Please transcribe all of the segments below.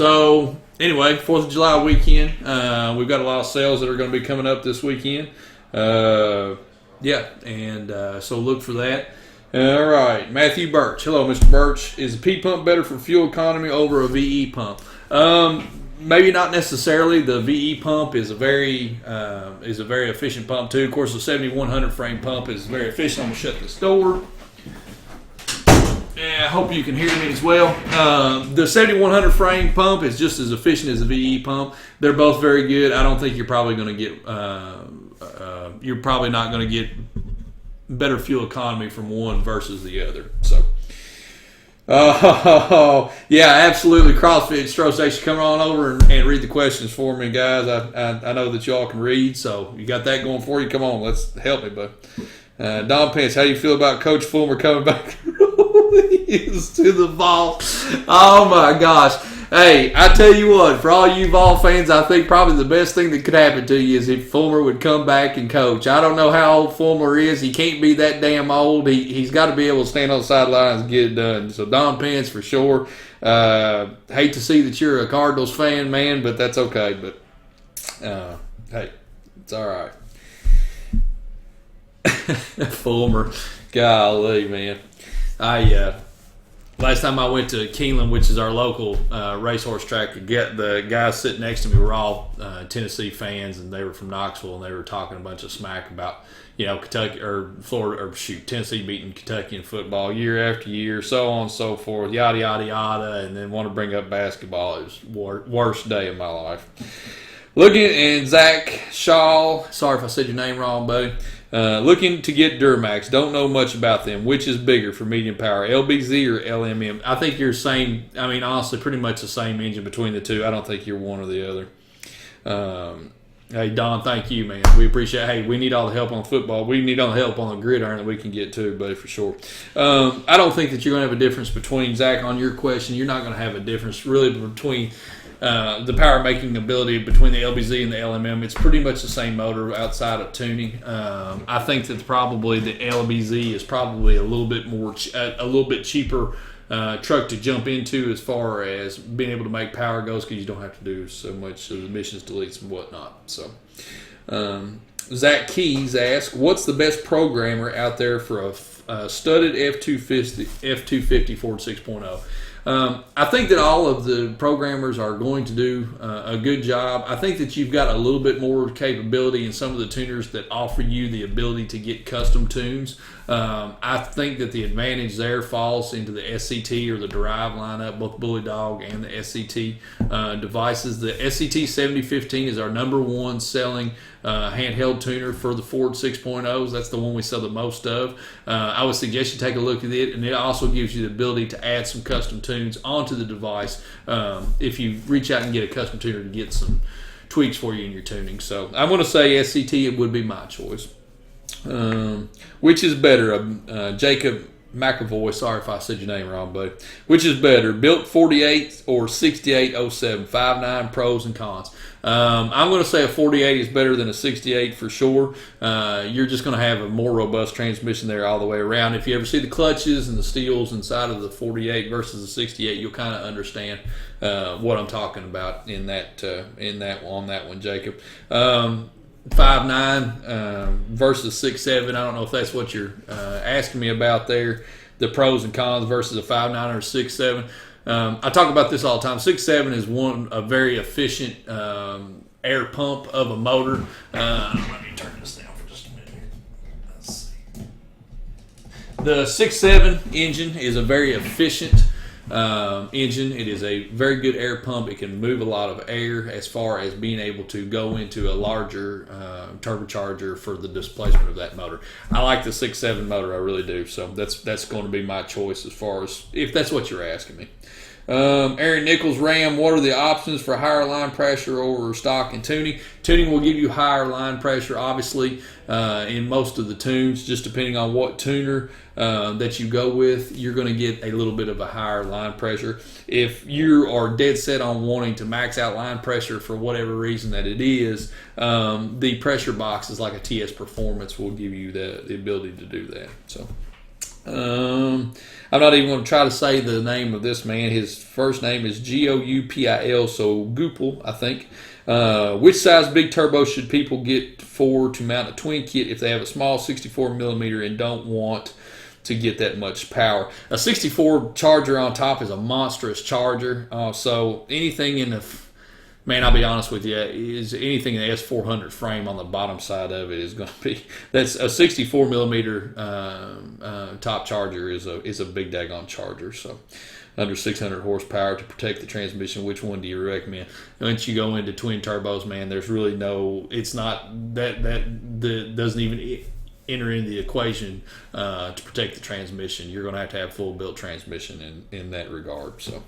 So anyway, 4th of July weekend. We've got a lot of sales that are going to be coming up this weekend. So look for that. All right, Matthew Birch. Hello, Mr. Birch. Is a P pump better for fuel economy over a VE pump? Maybe not necessarily. The VE pump is a very efficient pump too. Of course, the 7100 frame pump is very efficient. I'm gonna shut this door. Yeah, I hope you can hear me as well. The 7100 frame pump is just as efficient as the VE pump. They're both very good. I don't think you're probably going to get. You're probably not going to get better fuel economy from one versus the other. So. Yeah, absolutely. CrossFit Stro Station, come on over and read the questions for me, guys. I know that y'all can read, so you got that going for you. Come on, let's help me, bud. Don Pence, how do you feel about Coach Fulmer coming back to the Vol? Oh my gosh. Hey, I tell you what, for all you Vol fans, I think probably the best thing that could happen to you is if Fulmer would come back and coach. I don't know how old Fulmer is. He can't be that damn old. He's got to be able to stand on the sidelines and get it done. So Don Pence for sure. Hate to see that you're a Cardinals fan, man, but that's okay. But hey, it's all right. Fulmer, golly, man. Last time I went to Keeneland, which is our local racehorse track, the guys sitting next to me were all Tennessee fans, and they were from Knoxville, and they were talking a bunch of smack about Kentucky or Florida or Tennessee beating Kentucky in football year after year, so on and so forth, yada yada yada, and then want to bring up basketball. It was worst day of my life. Looking at Zach Shaw, sorry if I said your name wrong, buddy. Looking to get Duramax. Don't know much about them. Which is bigger for medium power, LBZ or LMM? I think you're same. I mean, honestly, pretty much the same engine between the two. I don't think you're one or the other. Hey, Don, thank you, man. We appreciate it. Hey, we need all the help on football. We need all the help on the gridiron that we can get to, buddy, for sure. I don't think that you're going to have a difference between, Zach, on your question. You're not going to have a difference really between the power making ability between the LBZ and the LMM. It's pretty much the same motor outside of tuning. I think that probably the LBZ is probably a little bit cheaper truck to jump into as far as being able to make power goes, because you don't have to do so much of the emissions deletes and whatnot. So Zach Keys asks, what's the best programmer out there for a studded F250 Ford 6.0? I think that all of the programmers are going to do a good job. I think that you've got a little bit more capability in some of the tuners that offer you the ability to get custom tunes. I think that the advantage there falls into the SCT or the Derive lineup, both Bully Dog and the SCT devices. The SCT 7015 is our number one selling handheld tuner for the Ford 6.0s. That's the one we sell the most of. I would suggest you take a look at it, and it also gives you the ability to add some custom tunes onto the device if you reach out and get a custom tuner to get some tweaks for you in your tuning. So I'm going to say SCT. It would be my choice. Which is better? Jacob McAvoy, sorry if I said your name wrong, buddy. Which is better, built 48 or 6807? 5.9 pros and cons. I'm going to say a 48 is better than a 68 for sure. You're just going to have a more robust transmission there all the way around. If you ever see the clutches and the steels inside of the 48 versus the 68, you'll kind of understand what I'm talking about on that one, Jacob. 5.9 versus 6.7. I don't know if that's what you're asking me about there. The pros and cons versus a 5.9 or 6.7. I talk about this all the time. 6.7 is a very efficient air pump of a motor. Let me turn this down for just a minute here. Let's see. The 6.7 engine is a very efficient engine. It is a very good air pump. It can move a lot of air as far as being able to go into a larger turbocharger for the displacement of that motor. I like the 6.7 motor, I really do. So that's going to be my choice as far as if that's what you're asking me. Aaron Nichols, Ram, what are the options for higher line pressure over stock and tuning? Tuning will give you higher line pressure, obviously, in most of the tunes. Just depending on what tuner that you go with, you're going to get a little bit of a higher line pressure. If you are dead set on wanting to max out line pressure for whatever reason that it is, the pressure boxes like a TS Performance will give you the ability to do that. So I'm not even going to try to say the name of this man. His first name is Goupil, so Goupil, I think. Which size big turbo should people get for to mount a twin kit if they have a small 64 millimeter and don't want to get that much power? A 64 charger on top is a monstrous charger. So anything in the man, I'll be honest with you, is anything in the S400 frame on the bottom side of it is going to be, that's a 64 millimeter top charger is a big daggone charger. So under 600 horsepower to protect the transmission. Which one do you recommend? Once you go into twin turbos, man, there's really no, it's not that doesn't even enter into the equation to protect the transmission. You're going to have full built transmission in that regard. So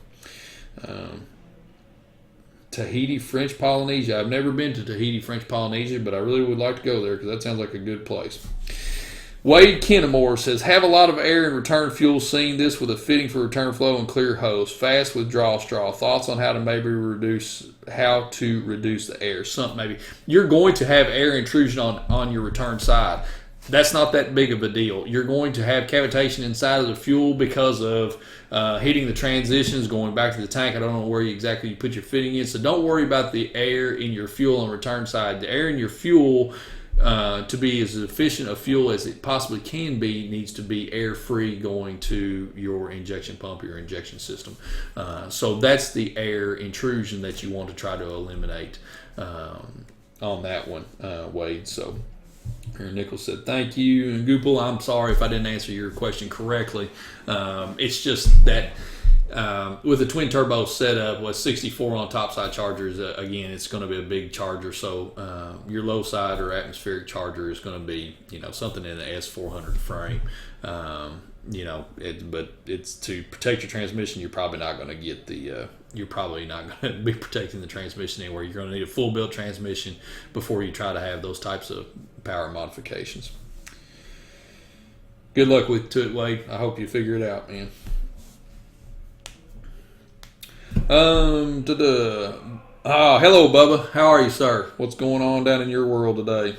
Tahiti, French Polynesia. I've never been to Tahiti, French Polynesia, but I really would like to go there because that sounds like a good place. Wade Kennemore says, have a lot of air and return fuel. Seen this with a fitting for return flow and clear hose. Fast withdrawal straw. Thoughts on how to reduce the air? Something maybe. You're going to have air intrusion on your return side. That's not that big of a deal. You're going to have cavitation inside of the fuel because of heating the transitions, going back to the tank. I don't know where exactly you put your fitting in. So don't worry about the air in your fuel on the return side. The air in your fuel, to be as efficient a fuel as it possibly can be, needs to be air-free going to your injection pump, your injection system. So that's the air intrusion that you want to try to eliminate on that one, Wade. So Aaron Nichols said, thank you. And Goupil, I'm sorry if I didn't answer your question correctly. It's just that with a twin turbo setup with 64 on topside chargers, again, it's going to be a big charger. So your low side or atmospheric charger is going to be, something in the S400 frame. But it's to protect your transmission. You're probably not going to get you're probably not going to be protecting the transmission anywhere. You're going to need a full built transmission before you try to have those types of power modifications. Good luck to it, Wade. I hope you figure it out, man. Hello, Bubba. How are you, sir? What's going on down in your world today?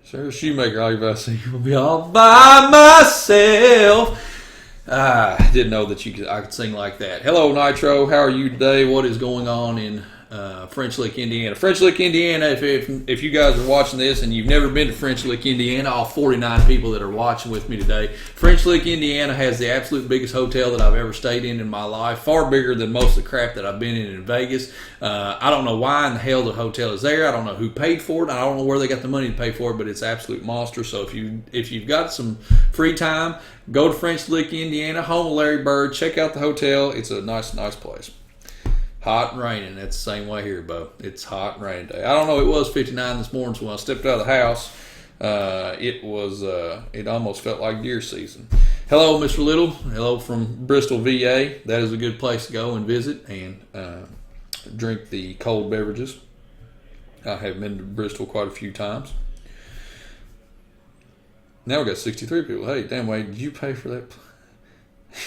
Sarah Shoemaker, I see you'll be all by myself. I didn't know that I could sing like that. Hello, Nitro. How are you today? What is going on in French Lick, Indiana? French Lick, Indiana, if you guys are watching this and you've never been to French Lick, Indiana, all 49 people that are watching with me today, French Lick, Indiana has the absolute biggest hotel that I've ever stayed in my life, far bigger than most of the crap that I've been in Vegas. I don't know why in the hell the hotel is there. I don't know who paid for it. I don't know where they got the money to pay for it, but it's absolute monster. So if you've got some free time, go to French Lick, Indiana, home of Larry Bird. Check out the hotel. It's a nice place. Hot and raining. That's the same way here, Bo. It's hot and raining day. I don't know. It was 59 this morning, so when I stepped out of the house, it almost felt like deer season. Hello, Mr. Little. Hello from Bristol, VA. That is a good place to go and visit and drink the cold beverages. I have been to Bristol quite a few times. Now we got 63 people. Hey, damn, Wade, did you pay for that?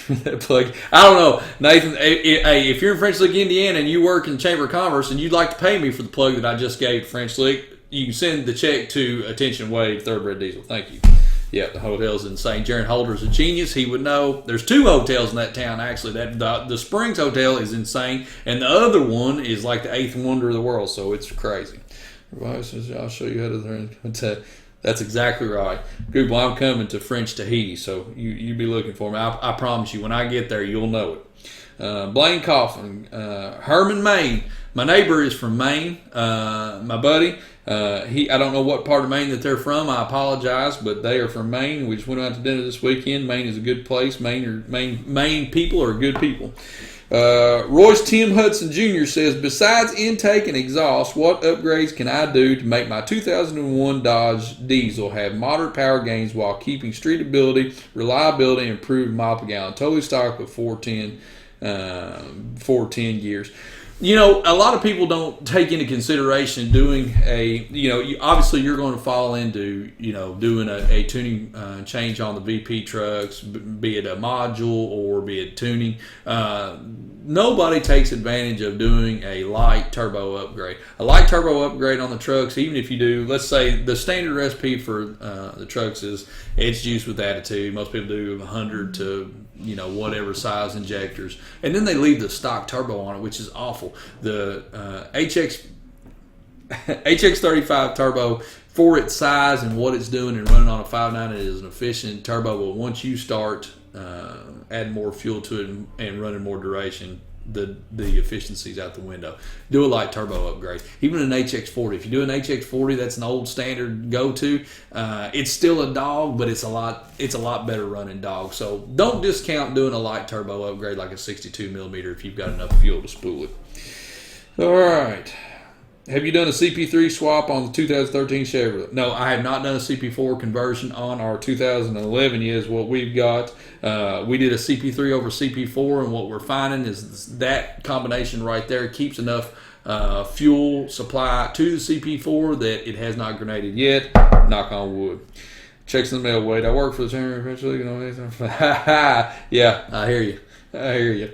That plug? I don't know, Nathan. Hey, if you're in French Lick, Indiana, and you work in the Chamber of Commerce, and you'd like to pay me for the plug that I just gave French Lick, you can send the check to Attention Wade, Thoroughbred Diesel. Thank you. Yeah, the hotel's insane. Jaron Holder's a genius. He would know. There's 2 hotels in that town, actually. The Springs Hotel is insane, and the other one is like the 8th wonder of the world, so it's crazy. I'll show you how to... That's exactly right. Google, I'm coming to French Tahiti, so you be looking for me. I promise you, when I get there, you'll know it. Blaine Coffin, Herman, Maine. My neighbor is from Maine. My buddy, I don't know what part of Maine that they're from. I apologize, but they are from Maine. We just went out to dinner this weekend. Maine is a good place. Maine people are good people. Royce Tim Hudson Jr. says, besides intake and exhaust, what upgrades can I do to make my 2001 Dodge diesel have moderate power gains while keeping streetability, reliability, and improved mile per gallon? Totally stock with 410 gears. A lot of people don't take into consideration doing obviously you're going to fall into, doing a tuning change on the VP trucks, be it a module or be it tuning. Nobody takes advantage of doing a light turbo upgrade. A light turbo upgrade on the trucks, even if you do, let's say the standard recipe for the trucks is edge juice with attitude. Most people do 100 to whatever size injectors, and then they leave the stock turbo on it, which is awful. The HX35 turbo, for its size and what it's doing and running on a 5.9, it is an efficient turbo, but once you start adding more fuel to it and running more duration, the efficiency's out the window. Do a light turbo upgrade. Even an HX40. If you do an HX40, that's an old standard go-to. It's still a dog, but it's a lot better running dog. So don't discount doing a light turbo upgrade like a 62 millimeter if you've got enough fuel to spool it. All right. Have you done a CP3 swap on the 2013 Chevrolet? No, I have not done a CP4 conversion on our 2011 yet is what we've got. We did a CP3 over CP4, and what we're finding is that combination right there keeps enough fuel supply to the CP4 that it has not grenaded yet. Knock on wood. Checks in the mail. Wait, I work for the Chamber eventually. Yeah, I hear you.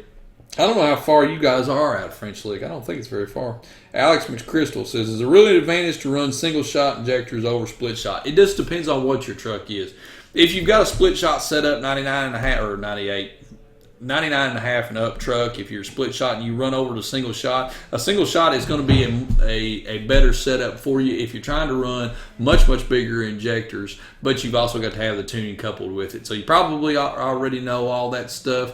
I don't know how far you guys are out of French Lick. I don't think it's very far. Alex McChrystal says, is it really an advantage to run single shot injectors over split shot? It just depends on what your truck is. If you've got a split shot set up 99.5 or 98, 99.5 and up truck, if you're split shot and you run over to single shot, a single shot is going to be a better setup for you if you're trying to run much bigger injectors, but you've also got to have the tuning coupled with it. So you probably already know all that stuff.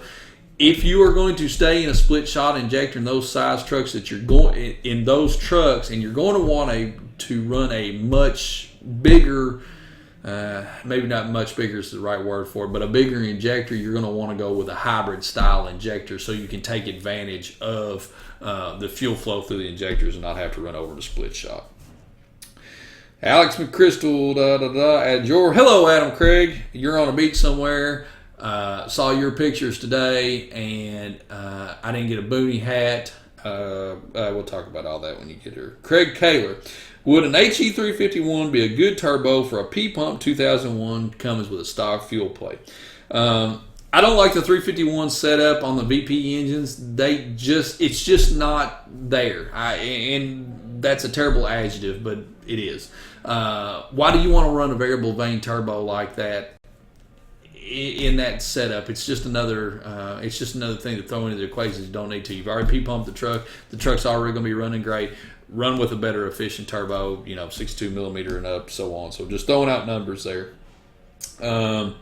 If you are going to stay in a split shot injector in those size trucks that you're going in those trucks, and you're going to want to run a much bigger, maybe not much bigger is the right word for it, but a bigger injector, you're going to want to go with a hybrid style injector so you can take advantage of the fuel flow through the injectors and not have to run over to split shot. Alex McChrystal, hello Adam Craig, you're on a beach somewhere. Saw your pictures today, and I didn't get a boonie hat. We'll talk about all that when you get here. Craig Kaler, would an HE351 be a good turbo for a P-Pump 2001 Cummins with a stock fuel plate? I don't like the 351 setup on the VP engines. It's just not there. And that's a terrible adjective, but it is. Why do you want to run a variable vane turbo like that? In that setup, it's just another thing to throw into the equation you don't need to. You've already P-pumped the truck. The truck's already going to be running great. Run with a better efficient turbo, 62 millimeter and up, so on. So just throwing out numbers there. Quentin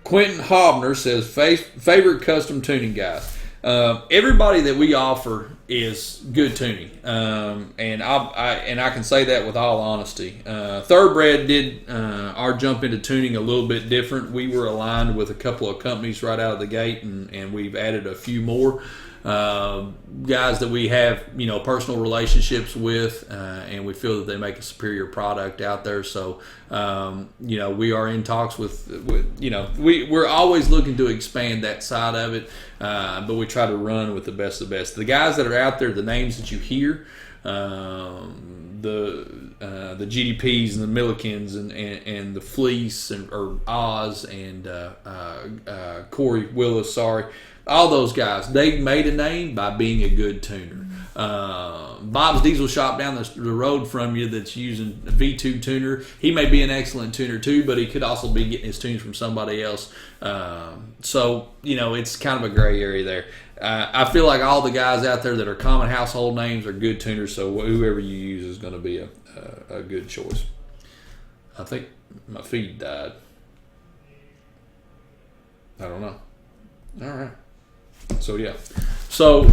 Hobner says, favorite custom tuning guys. Everybody that we offer is good tuning, and I can say that with all honesty. Thoroughbred did our jump into tuning a little bit different. We were aligned with a couple of companies right out of the gate, and we've added a few more guys that we have personal relationships with, and we feel that they make a superior product out there. So we are in talks with we're always looking to expand that side of it, but we try to run with the best of the best. The guys that are out there, the names that you hear, the GDPs and the Millikins and the Fleece or Oz and Corey Willis, all those guys, they made a name by being a good tuner. Bob's Diesel Shop down the road from you that's using a V2 tuner, he may be an excellent tuner too, but he could also be getting his tunes from somebody else. So it's kind of a gray area there. I feel like all the guys out there that are common household names are good tuners, so whoever you use is going to be a good choice. I think my feed died. I don't know. All right. So, yeah. So,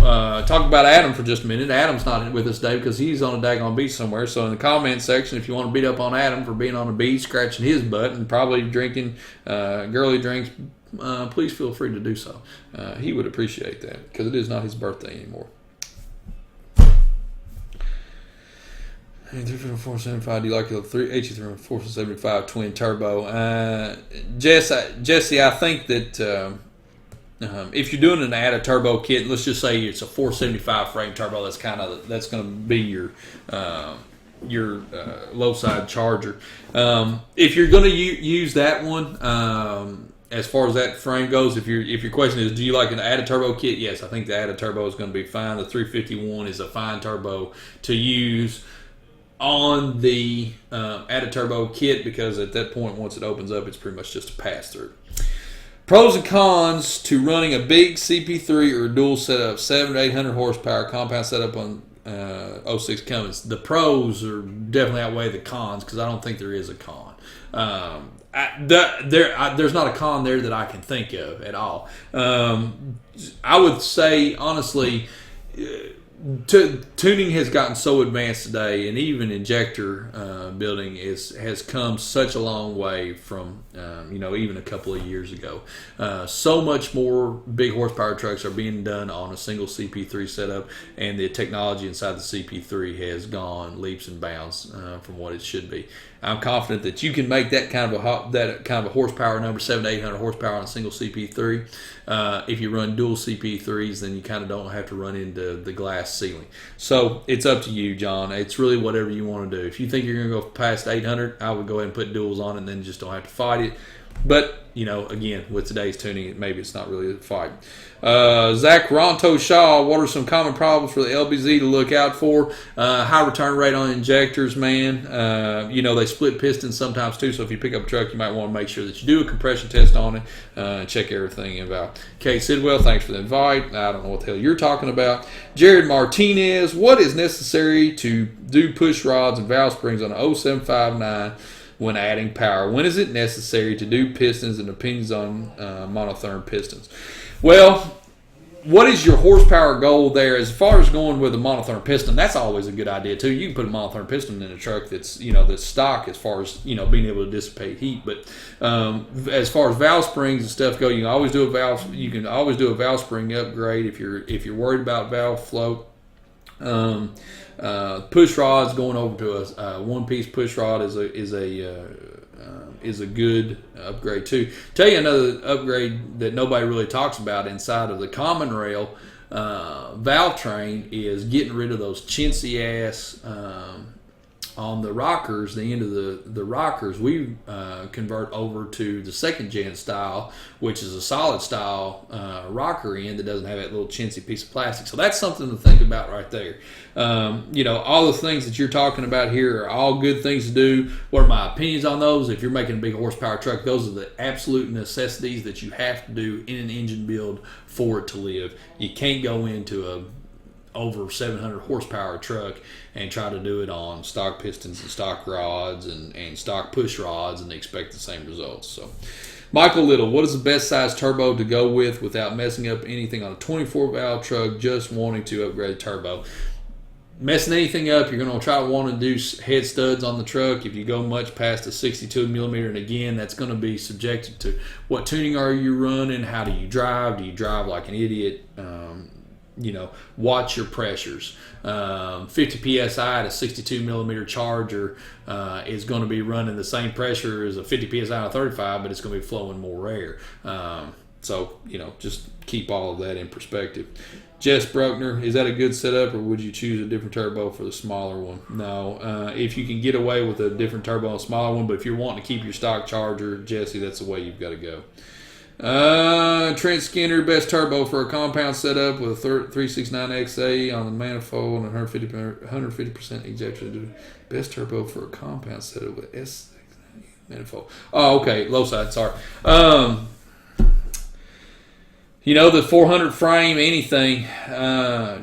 talk about Adam for just a minute. Adam's not with us today because he's on a daggone beach somewhere. So, in the comment section, if you want to beat up on Adam for being on a beach, scratching his butt, and probably drinking girly drinks, please feel free to do so. He would appreciate that because it is not his birthday anymore. 475. Do you like the HE475 twin turbo? Jesse, I think that if you're doing an add a turbo kit, let's just say it's a 475 frame turbo. That's going to be your low side charger. If you're going to use that one, as far as that frame goes, if your question is, do you like an add a turbo kit? Yes, I think the add a turbo is going to be fine. The 351 is a fine turbo to use on the add a turbo kit, because at that point, once it opens up, it's pretty much just a pass through. Pros and cons to running a big CP3 or a dual setup, 700 to 800 horsepower compound setup on 06 Cummins. The pros are definitely outweigh the cons, because I don't think there is a con. There's not a con there that I can think of at all. I would say, honestly, tuning has gotten so advanced today, and even injector building has come such a long way from even a couple of years ago. So much more big horsepower trucks are being done on a single CP3 setup, and the technology inside the CP3 has gone leaps and bounds from what it should be. I'm confident that you can make that kind of a horsepower number, 700 to 800 horsepower on a single CP3. If you run dual CP3s, then you kind of don't have to run into the glass ceiling. So it's up to you, John. It's really whatever you want to do. If you think you're going to go past 800, I would go ahead and put duals on it, and then just don't have to fight it. But, again, with today's tuning, maybe it's not really a fight. Zach Ronto Shaw, what are some common problems for the LBZ to look out for? High return rate on injectors, man. They split pistons sometimes too, so if you pick up a truck, you might want to make sure that you do a compression test on it and check everything about. Kate Sidwell, thanks for the invite. I don't know what the hell you're talking about. Jared Martinez, what is necessary to do push rods and valve springs on a 0759 when adding power? When is it necessary to do pistons, and opinions on monotherm pistons? Well, what is your horsepower goal there? As far as going with a monotherm piston, that's always a good idea too. You can put a monotherm piston in a truck that's that's stock, as far as being able to dissipate heat. But as far as valve springs and stuff go, you can always do a valve spring upgrade if you're worried about valve flow. Push rods, going over to a one-piece push rod is a good upgrade too. Tell you another upgrade that nobody really talks about inside of the common rail valve train is getting rid of those chintzy ass on the rockers. The end of the rockers, we convert over to the second gen style, which is a solid style rocker end that doesn't have that little chintzy piece of plastic. So that's something to think about right there. All the things that you're talking about here are all good things to do. What are my opinions on those? If you're making a big horsepower truck, those are the absolute necessities that you have to do in an engine build for it to live. You can't go into a over 700 horsepower truck and try to do it on stock pistons and stock rods and stock push rods and expect the same results. So, Michael Little, what is the best size turbo to go with without messing up anything on a 24 valve truck, just wanting to upgrade turbo? Messing anything up, you're going to try to want to do head studs on the truck. If you go much past a 62 millimeter, and again, that's going to be subjected to what tuning are you running, how do you drive like an idiot, watch your pressures. 50 psi at a 62 millimeter charger is going to be running the same pressure as a 50 psi on a 35, but it's going to be flowing more air. So just keep all of that in perspective. Jess Bruckner, is that a good setup, or would you choose a different turbo for the smaller one? No. If you can get away with a different turbo on a smaller one, but if you're wanting to keep your stock charger, Jesse, that's the way you've got to go. Trent Skinner, best turbo for a compound setup with a 369XA on the manifold and 150% ejection. Best turbo for a compound setup with S manifold. Oh, okay, low side. Sorry. The 400 frame anything,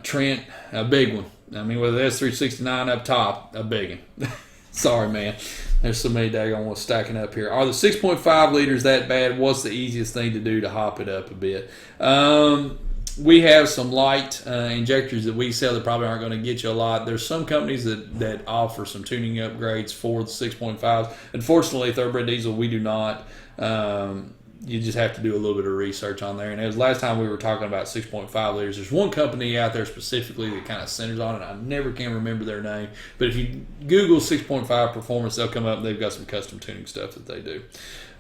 Trent, a big one. I mean, with the S369 up top, a big one. Sorry, man. There's so many daggone ones stacking up here. Are the 6.5 liters that bad? What's the easiest thing to do to hop it up a bit? We have some light injectors that we sell that probably aren't going to get you a lot. There's some companies that offer some tuning upgrades for the 6.5s. Unfortunately, Thoroughbred Diesel, we do not. you just have to do a little bit of research on there. And as last time we were talking about 6.5 liters, there's one company out there specifically that kind of centers on it. I never can remember their name, but if you Google 6.5 performance, they'll come up. They've got some custom tuning stuff that they do.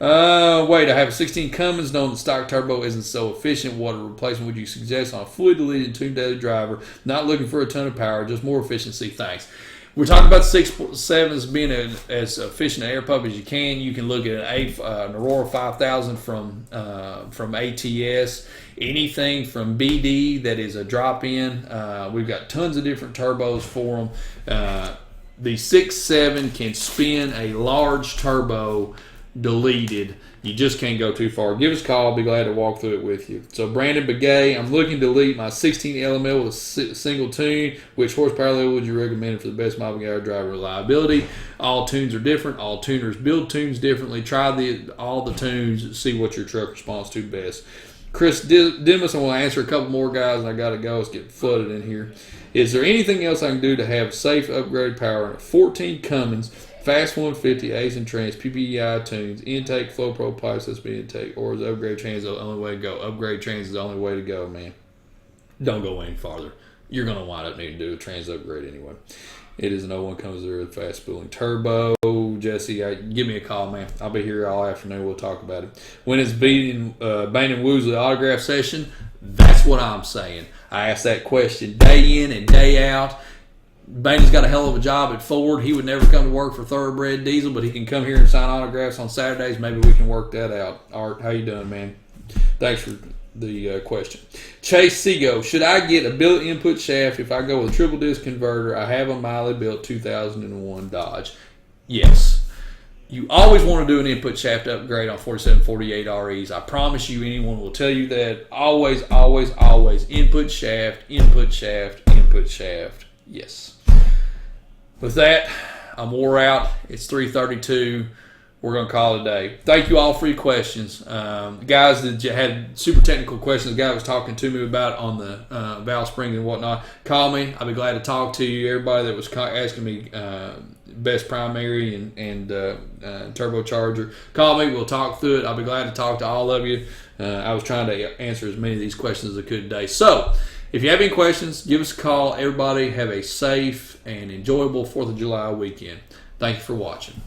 Wait, I have a 16 Cummins, knowing the stock turbo isn't so efficient. What replacement would you suggest on a fully deleted tuned driver? Not looking for a ton of power, just more efficiency. Thanks. We're talking about 6.7s being as efficient an air pump as you can. You can look at an Aurora 5000 from ATS. Anything from BD that is a drop-in. We've got tons of different turbos for them. The 6.7 can spin a large turbo deleted. You just can't go too far. Give us a call. I'll be glad to walk through it with you. So Brandon Begay, I'm looking to delete my 16 LML with a single tune. Which horsepower level would you recommend for the best mile per hour driver reliability? All tunes are different. All tuners build tunes differently. Try all the tunes. See what your truck responds to best. Chris Dimas, I want to answer a couple more guys, and I got to go. It's getting flooded in here. Is there anything else I can do to have safe upgrade power in a 14 Cummins, Fast 150, Ace and Trans, PPEI tunes, intake, flow pro pipes, SB intake, or is upgrade trans the only way to go? Upgrade trans is the only way to go, man. Don't go any farther. You're going to wind up needing to do a trans upgrade anyway. It is an 01 Cummins there with fast spooling turbo. Jesse, give me a call, man. I'll be here all afternoon. We'll talk about it. When is Bain and Woosley autograph session? That's what I'm saying. I asked that question day in and day out. Bain's got a hell of a job at Ford. He would never come to work for Thoroughbred Diesel, but he can come here and sign autographs on Saturdays. Maybe we can work that out. Art, how you doing, man? Thanks for the question. Chase Sego, should I get a billet input shaft if I go with a triple disc converter? I have a Miley built 2001 Dodge. Yes. You always want to do an input shaft upgrade on 4748 REs. I promise you, anyone will tell you that. Always, always, always. Input shaft, input shaft, input shaft. Yes. With that, I'm wore out. It's 3:32. We're going to call it a day. Thank you all for your questions. Guys that had super technical questions, the guy was talking to me about on the valve springs and whatnot, call me. I'll be glad to talk to you. Everybody that was asking me best primary and turbocharger, call me. We'll talk through it. I'll be glad to talk to all of you. I was trying to answer as many of these questions as I could today. So, if you have any questions, give us a call. Everybody have a safe and enjoyable 4th of July weekend. Thank you for watching.